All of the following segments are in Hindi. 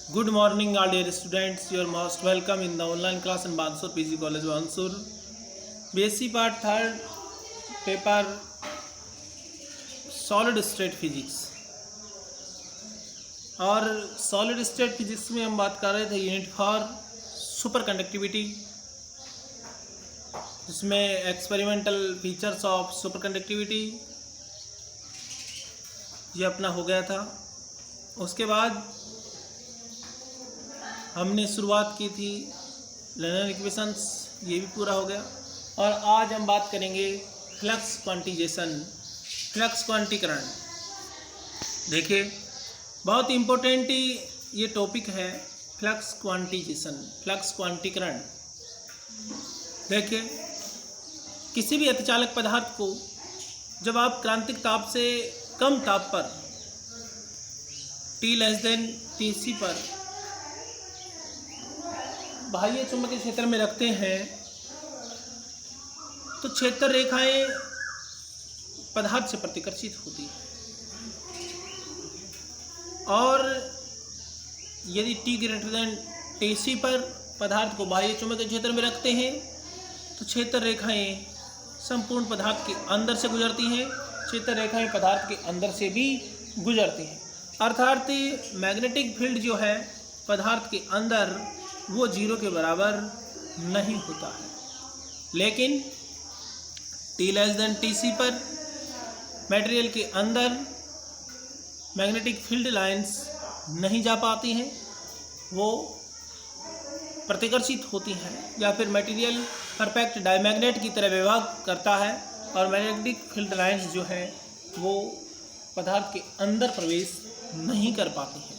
Good morning, all dear students. You are most welcome in the online class in Bansur PG College, Bansur. BSc Part Third, Paper Solid State Physics. और सॉलिड स्टेट फिजिक्स में हम बात कर रहे थे यूनिट फॉर सुपर कंडक्टिविटी, जिसमें experimental features of super conductivity ये अपना हो गया था। उसके बाद हमने शुरुआत की थी लिनियर इक्वेशंस, ये भी पूरा हो गया। और आज हम बात करेंगे फ्लक्स क्वांटिजेशन, फ्लक्स क्वांटीकरण। देखिए, बहुत इम्पोर्टेंट ये टॉपिक है फ्लक्स क्वांटिजेशन, फ्लक्स क्वांटीकरण। देखिए, किसी भी अतिचालक पदार्थ को जब आप क्रांतिक ताप से कम ताप पर T TC पर बाह्य चुंबकीय क्षेत्र में रखते हैं तो क्षेत्र रेखाएं पदार्थ से प्रतिकर्षित होती हैं, और यदि T TC पर पदार्थ को बाह्य चुंबकीय क्षेत्र में रखते हैं तो क्षेत्र रेखाएं संपूर्ण पदार्थ के अंदर से गुजरती हैं, क्षेत्र रेखाएं पदार्थ के अंदर से भी गुजरती हैं। अर्थात मैग्नेटिक फील्ड जो है पदार्थ के अंदर वो जीरो के बराबर नहीं होता है, लेकिन T>TC पर मटेरियल के अंदर मैग्नेटिक फील्ड लाइंस नहीं जा पाती हैं, वो प्रतिकर्षित होती हैं, या फिर मटेरियल परफेक्ट डायमैग्नेट की तरह व्यवहार करता है और मैग्नेटिक फील्ड लाइंस जो है वो पदार्थ के अंदर प्रवेश नहीं कर पाती हैं।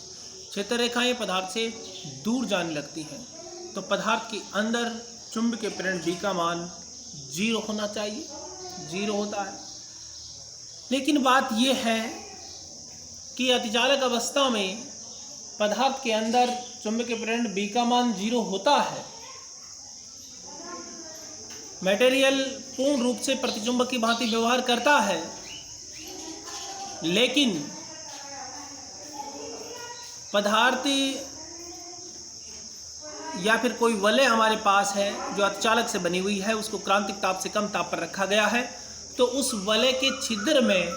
क्षेत्र रेखाएं पदार्थ से दूर जाने लगती हैं, तो पदार्थ के अंदर चुंबकीय प्रेरण B का मान 0 होना चाहिए, 0 होता है। लेकिन बात यह है कि अतिचालक अवस्था में पदार्थ के अंदर चुंबकीय प्रेरण B का मान 0 होता है, मटेरियल पूर्ण रूप से प्रतिचुंबक की भांति व्यवहार करता है, लेकिन पदार्थ या फिर कोई वलय हमारे पास है जो अतिचालक से बनी हुई है, उसको क्रांतिक ताप से कम ताप पर रखा गया है, तो उस वलय के छिद्र में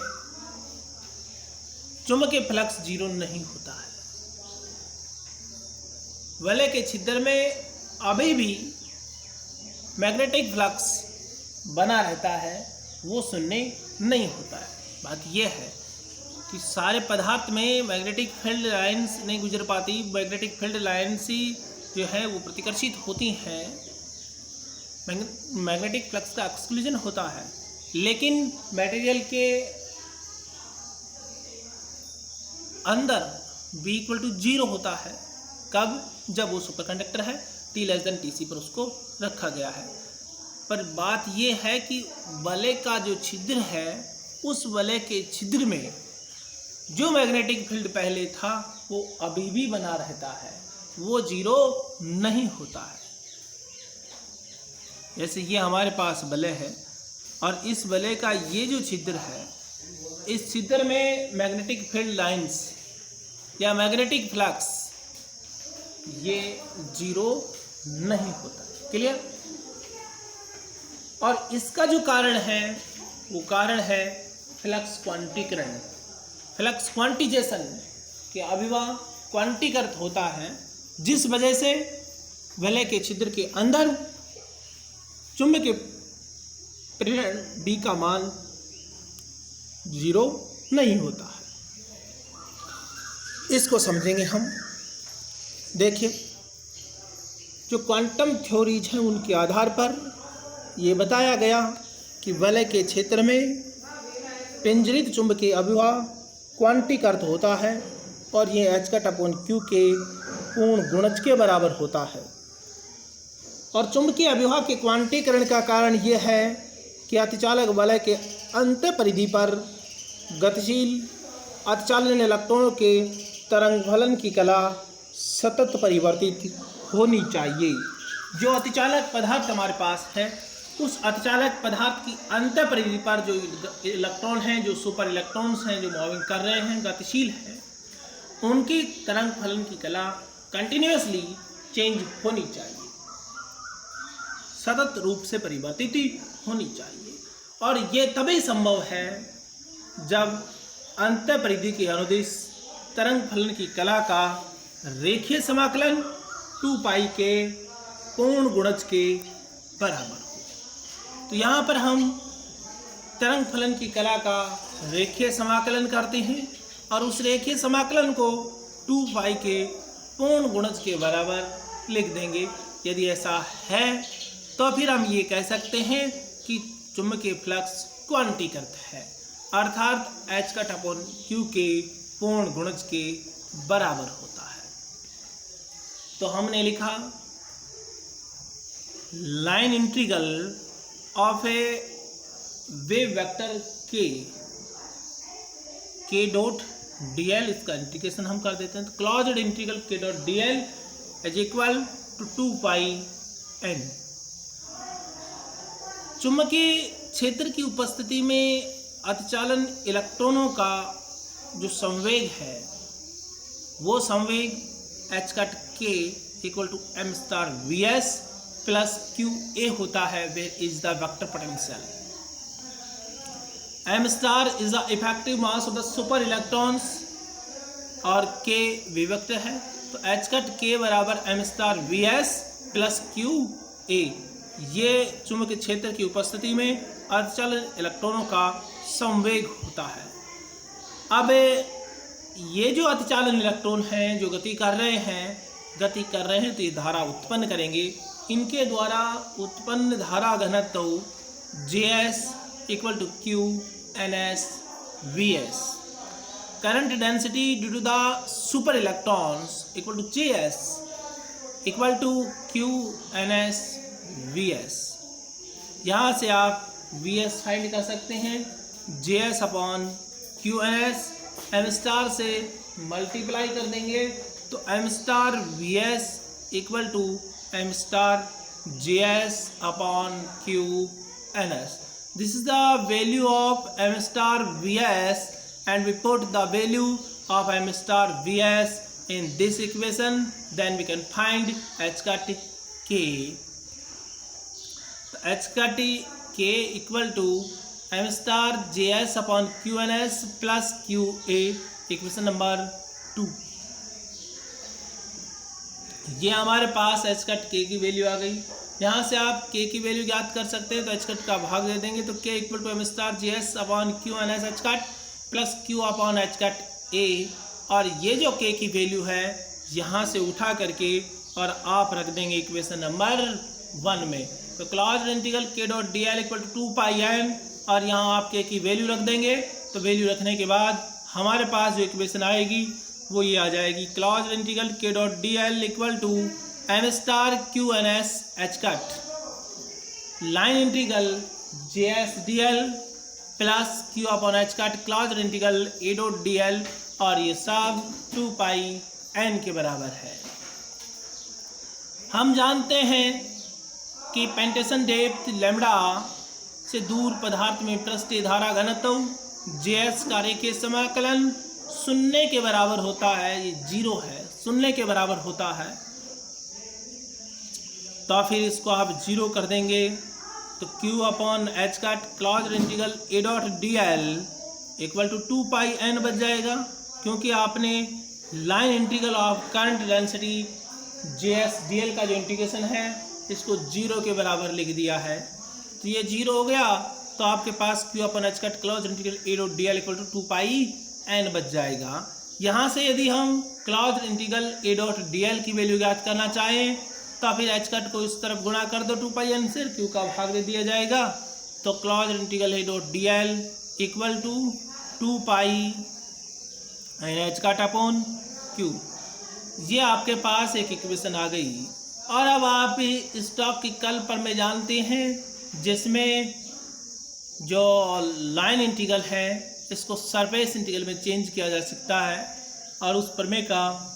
चुंबकीय फ्लक्स 0 नहीं होता है। वलय के छिद्र में अभी भी मैग्नेटिक फ्लक्स बना रहता है, वो शून्य नहीं होता है। बात यह है कि सारे पदार्थ में मैग्नेटिक फील्ड लाइंस नहीं गुजर पाती, मैग्नेटिक फील्ड लाइंस ही जो है वो प्रतिकर्षित होती हैं, मैग्नेटिक फ्लक्स का एक्सक्लूजन होता है, लेकिन मटेरियल के अंदर B = 0 होता है। कब? जब वो सुपर कंडक्टर है, T>TC पर उसको रखा गया है। पर बात ये है कि वलय का जो छिद्र है, उस वलय के छिद्र में जो मैग्नेटिक फील्ड पहले था वो अभी भी बना रहता है, वो 0 नहीं होता है। जैसे ये हमारे पास वलय है और इस वलय का ये जो छिद्र है, इस छिद्र में मैग्नेटिक फील्ड लाइंस या मैग्नेटिक फ्लक्स ये 0 नहीं होता। क्लियर? और इसका जो कारण है वो कारण है फ्लक्स क्वांटीकरण, फ्लक्स क्वांटिजेशन के अभिवाह क्वांटीकृत होता है, जिस वजह से वलय के छिद्र के अंदर चुंबकीय प्रेरण B का मान 0 नहीं होता है। इसको समझेंगे हम। देखिए, जो क्वांटम थ्योरीज हैं उनके आधार पर ये बताया गया कि वलय के क्षेत्र में पिंजरित चुंबकीय अभिवाह क्वांटीकृत होता है और ये H/Q के पूर्ण गुणज के बराबर होता है। और चुंबकीय अभिवाह के क्वांटीकरण का कारण यह है कि अतिचालक वलय के अंत परिधि पर गतिशील अतिचालन इलेक्ट्रॉनों के तरंग फलन की कला सतत परिवर्तित होनी चाहिए। जो अतिचालक पदार्थ हमारे पास है, उस अतिचालक पदार्थ की अंत परिधि पर जो इलेक्ट्रॉन हैं, जो सुपर इलेक्ट्रॉन्स हैं, जो मूविंग कर रहे हैं, गतिशील हैं, उनकी तरंग फलन की कला कंटिन्यूअसली चेंज होनी चाहिए, सतत रूप से परिवर्तित होनी चाहिए। और ये तभी संभव है जब अंतःपरिधि के अनुदिश तरंग फलन की कला का रेखीय समाकलन 2 पाई के पूर्ण गुणज के बराबर हो। तो यहाँ पर हम तरंग फलन की कला का रेखीय समाकलन करते हैं और उस रेखीय समाकलन को 2 पाई के पूर्ण गुणज के बराबर लिख देंगे। यदि ऐसा है तो फिर हम ये कह सकते हैं कि चुंबकीय फ्लक्स क्वांटीकृत है, अर्थात H/Q के पूर्ण गुणज के बराबर होता है। तो हमने लिखा line integral of a wave vector K dot dl, इसका इंटीग्रेशन हम कर देते हैं। तो closed integral K dot dl is equal to 2 pi n। चुंबकीय क्षेत्र की उपस्थिति में अतिचालन इलेक्ट्रॉनों का जो संवेग है वो संवेग H/K equal to m star Vs plus QA होता है, where is the vector potential. m star is the effective mass of the super electrons और K विवेक्टर है। तो H/K बराबर m star Vs plus QA, ये चुंबकीय क्षेत्र की उपस्थिति में अर्धचालन इलेक्ट्रॉनों का संवेग होता है। अब ये जो अतिचालन इलेक्ट्रॉन हैं जो गति कर रहे हैं तो ये धारा उत्पन्न करेंगे। इनके द्वारा उत्पन्न धारा घनत्व Js equal to Q NS Vs। Current density due to the super electrons equal to Js equal to Q NS Vs। यहाँ से आप Vs फाइंड कर सकते हैं, Js upon QNS m star से मल्टीप्लाई कर देंगे तो m star Vs equal to m star Js upon QNS। This is the value of m star Vs and we put the value of m star Vs in this equation, then we can find H/K। H/K equal to m star Js upon QNS plus QA, equation number 2। ये हमारे पास H/K की वैल्यू आ गई। यहाँ से आप K की वैल्यू ज्ञात कर सकते हैं, तो H/ का भाग दे देंगे तो K equal to m star Js upon QNS H/ plus Q upon H/A। और ये जो K की वैल्यू है यहाँ से उठा करके और आप रख देंगे इक्वेशन नंबर 1 में। तो closed integral K dot dl equal to 2 pi n, और यहाँ आप K की वैल्यू रख देंगे। तो वैल्यू रखने के बाद हमारे पास जो इक्वेशन आएगी वो ये आ जाएगी, closed integral K dot dl equal to m star QNS H/। Line integral Js dl plus Q upon H/, closed integral A dot dl, और ये सब 2 पाई n के बराबर है। हम जानते हैं कि पेंटेशन डेप्थ लैम्ब्डा से दूर पदार्थ में पृष्ठीय धारा घनत्व Js का रेखीय समाकलन 0 के बराबर होता है। ये 0 है, 0 के बराबर होता है। तो फिर इसको आप 0 कर देंगे तो Q अपॉन H का closed integral A dot dl equal to 2 pi n बच जाएगा, क्योंकि आपने line integral of current density Js dl का जो इंटीग्रेशन है इसको 0 के बराबर लिख दिया है। तो ये 0 हो गया, तो आपके पास Q अपन H का close integral A dot dl equal to 2 pi n बच जाएगा। यहाँ से यदि हम close integral A dot dl की वैल्यू ज्ञात करना चाहें तो फिर H कट को इस तरफ गुणा कर दो 2 पाई n से, Q का भाग दे दिया जाएगा। तो close integral A dot dl equal to 2 pi H cut upon Q। ये आपके पास एक इक्वेशन आ गई। और अब आप स्टॉक की कल पर में जानते हैं, जिसमें जो लाइन इंटीग्रल है इसको सरफेस इंटीग्रल में चेंज किया जा सकता है, और उस प्रमेय का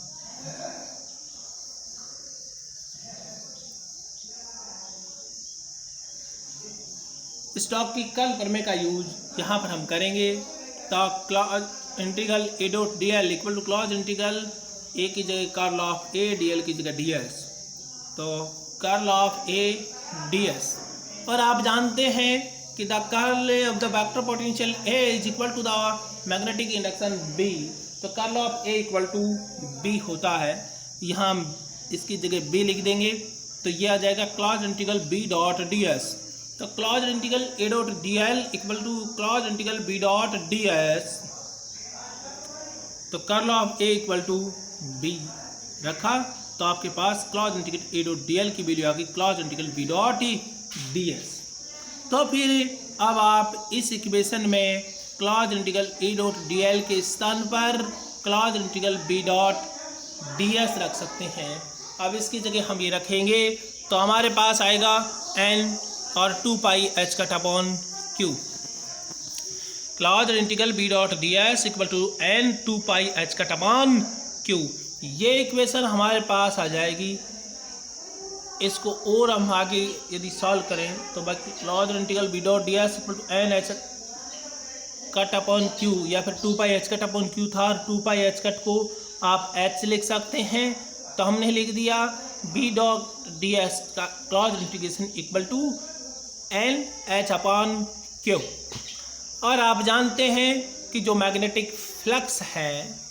स्टॉक की कल प्रमेय का यूज यहाँ पर हम करेंगे। तो closed integral A dot dl equal to clause integral A की जगह curl of A, D L की जगह डी एस, तो curl of A D S. और आप जानते हैं कि the curl of the vector potential A is equal to the magnetic induction B, तो curl of A equal to B होता है। यहाँ इसकी जगह बी लिख देंगे तो ये आ जाएगा closed integral B dot D S. तो closed integral A dot D L equal to clause integral B dot D S, तो curl of A equal to B रखा, तो आपके पास closed integral A dot D L की वैल्यू आ गई closed integral B dot D S. तो फिर अब आप इस इक्वेशन में closed integral A dot D L के स्थान पर closed integral B dot D S रख सकते हैं। अब इसकी जगह हम ये रखेंगे तो हमारे पास आएगा एन और 2 pi H cut upon Q. Closed integral B dot D S equal to N 2 pi H cut upon Q, ये इक्वेशन हमारे पास आ जाएगी। इसको और हम आगे यदि सॉल्व करें तो बाकी close integral B dot D S equal to N H cut upon Q, या फिर 2 pi H cut upon Q था, और 2 पाई एच कट को आप एच से लिख सकते हैं, तो हमने लिख दिया बी डॉट डी एस का close integration equal to N H upon Q. और आप जानते हैं कि जो मैग्नेटिक फ्लक्स है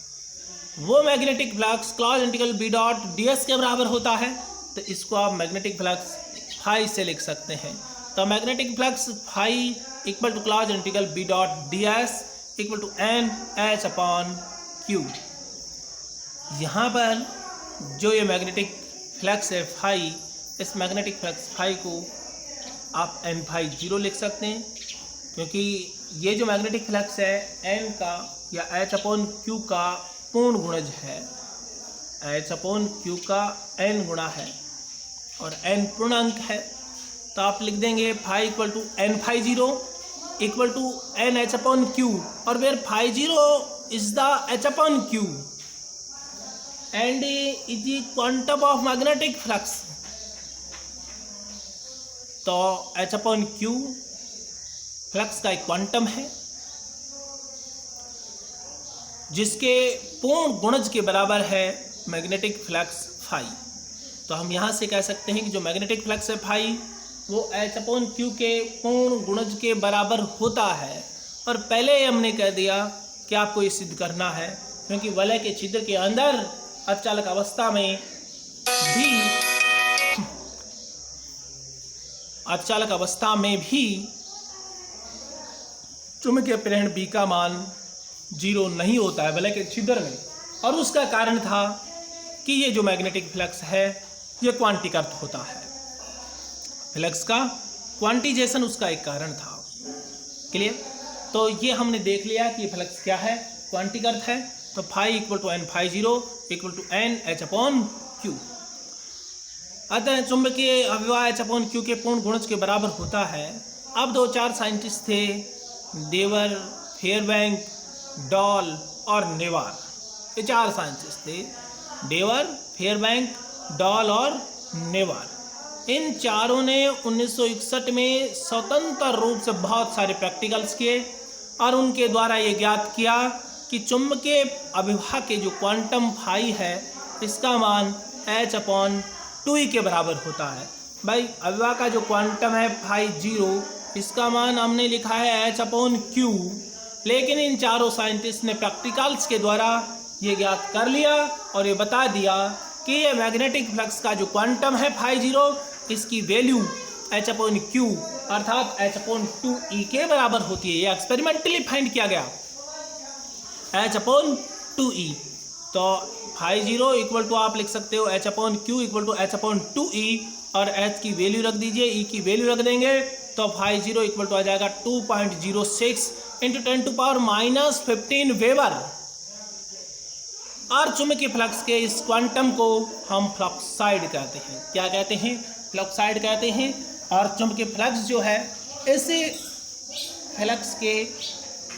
वो magnetic flux close integral B dot D S के बराबर होता है, तो इसको आप मैग्नेटिक फ्लक्स फाई से लिख सकते हैं। तो magnetic flux phi equal to clause integral B dot D S equal to N H upon Q. यहाँ पर जो ये मैग्नेटिक फ्लक्स है फाई, इस मैग्नेटिक फ्लक्स फाई को आप एन फाई जीरो लिख सकते हैं, क्योंकि ये जो मैग्नेटिक फ्लक्स है एन का या एच अपॉन क्यू का पूर्ण गुणज है, एच अपॉन क्यू का एन गुणा है और एन पूर्णांक है, तो आप लिख देंगे phi equal to N phi zero equal to N H upon Q, और where phi zero is the H upon Q and is the quantum of magnetic flux. तो एच अपॉन क्यू फ्लक्स का एक क्वांटम है जिसके पूर्ण गुणज के बराबर है मैग्नेटिक फ्लक्स फाई। तो हम यहाँ से कह सकते हैं कि जो मैग्नेटिक फ्लक्स है फाई वो एच अपॉन क्यू के पूर्ण गुणज के बराबर होता है। और पहले हमने कह दिया कि आपको ये सिद्ध करना है, क्योंकि वलय के छिद्र के अंदर अर्धचालक अवस्था में भी चुंबकीय प्रेरण बी का मान 0 नहीं होता है वलय के छिद्र में, और उसका कारण था कि ये जो मैग्नेटिक फ्लक्स है ये क्वांटीकृत होता है। फ्लक्स का क्वांटिजेशन उसका एक कारण था। क्लियर? तो ये हमने देख लिया कि फ्लक्स क्या है, क्वांटीकृत है। तो phi equal to N phi zero equal to N H upon Q. अतः चुंबकीय अविवाह एच अपॉन क्यू के पूर्ण गुणज के बराबर होता है। अब 2-4 साइंटिस्ट थे, देवर, फेयरबैंक, डॉल और नेवार। ये 4 साइंटिस्ट थे, देवर, फेयरबैंक, डॉल और नेवार। इन चारों ने 1961 में स्वतंत्र रूप से बहुत सारे प्रैक्टिकल्स किए और उनके द्वारा ये ज्ञात किया कि चुंबकीय अविवाह के जो क्वांटम फाई है इसका मान एच अपॉन 2e के बराबर होता है। भाई अविवाह का जो क्वांटम है फाई जीरो, इसका मान हमने लिखा है एच अपॉन क्यू, लेकिन इन चारों साइंटिस्ट ने प्रैक्टिकल्स के द्वारा ये ज्ञात कर लिया और ये बता दिया कि ये मैग्नेटिक फ्लक्स का जो क्वांटम है फाई जीरो, इसकी वैल्यू एच अपॉन क्यू अर्थात एच अपॉन 2e के बराबर होती है। ये एक्सपेरिमेंटली फाइंड किया गया, एच अपॉन 2e। तो फाई जीरो इक्वल टू आप लिख सकते हो H upon Q equal to H upon 2e, और एच की वैल्यू रख दीजिए, ई की वैल्यू रख देंगे, तो फाई जीरो इक्वल टू आ जाएगा 2.06 इंटू 10⁻⁻15 वेबर। और चुंबकीय फ्लक्स के इस क्वांटम को हम फ्लक्साइड कहते हैं। क्या कहते हैं? फ्लक्साइड कहते हैं। और चुंबकीय फ्लक्स जो है इसे फ्लक्स के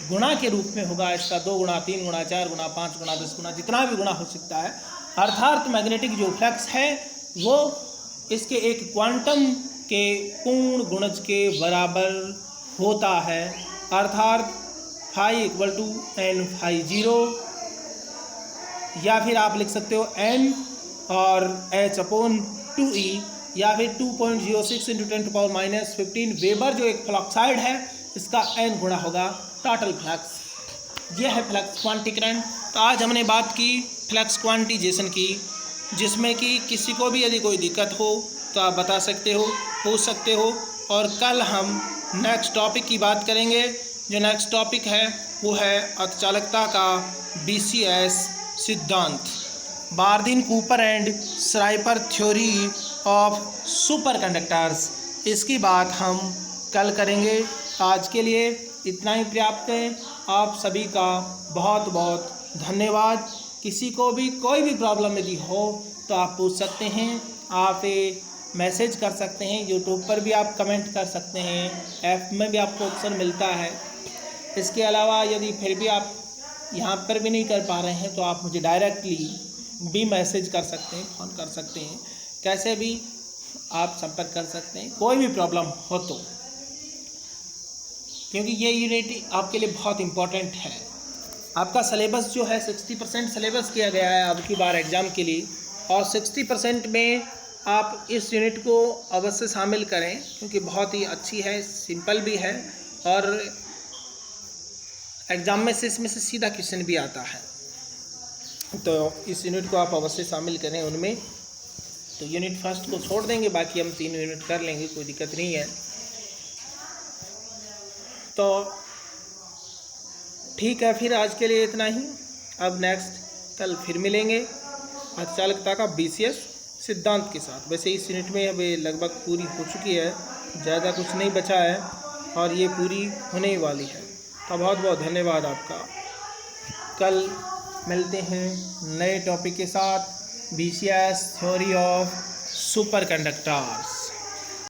गुणा के रूप में होगा, इसका 2 गुणा 3 गुणा 4 गुणा 5 गुणा 10 गुणा जितना भी गुणा हो सकता है। अर्थात मैग्नेटिक जो फ्लक्स है वो इसके एक क्वांटम के पूर्ण गुणज के बराबर होता है, अर्थात phi equal to N phi zero या फिर आप लिख सकते हो n और h/2e, या फिर 2.06 × 10⁻⁻15 वेबर जो एक फ्लक्साइड है इसका n गुणा होगा टोटल फ्लक्स। यह है फ्लक्स क्वांटीकरण। तो आज हमने बात की फ्लक्स क्वांटिजेशन की, जिसमें कि किसी को भी यदि कोई दिक्कत हो तो आप बता सकते हो, पूछ सकते हो। और कल हम नेक्स्ट टॉपिक की बात करेंगे। जो नेक्स्ट टॉपिक है वो है अर्धचालकता का BCS सिद्धांत, Bardeen Cooper and Schrieffer theory of superconductors. इसकी बात हम कल करेंगे। आज के लिए इतना ही पर्याप्त है। आप सभी का बहुत बहुत धन्यवाद। किसी को भी कोई भी प्रॉब्लम यदि हो तो आप पूछ सकते हैं, आप मैसेज कर सकते हैं, यूट्यूब पर भी आप कमेंट कर सकते हैं, ऐप में भी आपको ऑप्शन मिलता है। इसके अलावा यदि फिर भी आप यहाँ पर भी नहीं कर पा रहे हैं तो आप मुझे डायरेक्टली भी मैसेज कर सकते हैं, फ़ोन कर सकते हैं, कैसे भी आप संपर्क कर सकते हैं कोई भी प्रॉब्लम हो तो, क्योंकि ये यूनिट आपके लिए बहुत इम्पोर्टेंट है। आपका सिलेबस जो है 60% सिलेबस किया गया है अब की बार एग्ज़ाम के लिए, और 60% में आप इस यूनिट को अवश्य शामिल करें, क्योंकि बहुत ही अच्छी है, सिंपल भी है और एग्ज़ाम में से इसमें से सीधा क्वेश्चन भी आता है। तो इस यूनिट को आप अवश्य शामिल करें उनमें। तो यूनिट फर्स्ट को छोड़ देंगे, बाकी हम 3 यूनिट कर लेंगे, कोई दिक्कत नहीं है। तो ठीक है, फिर आज के लिए इतना ही। अब नेक्स्ट कल फिर मिलेंगे अर्धचालकता का BCS सिद्धांत के साथ। वैसे इस यूनिट में अब लगभग पूरी हो चुकी है, ज़्यादा कुछ नहीं बचा है और ये पूरी होने वाली है। तो बहुत बहुत धन्यवाद आपका। कल मिलते हैं नए टॉपिक के साथ, BCS theory of super conductors.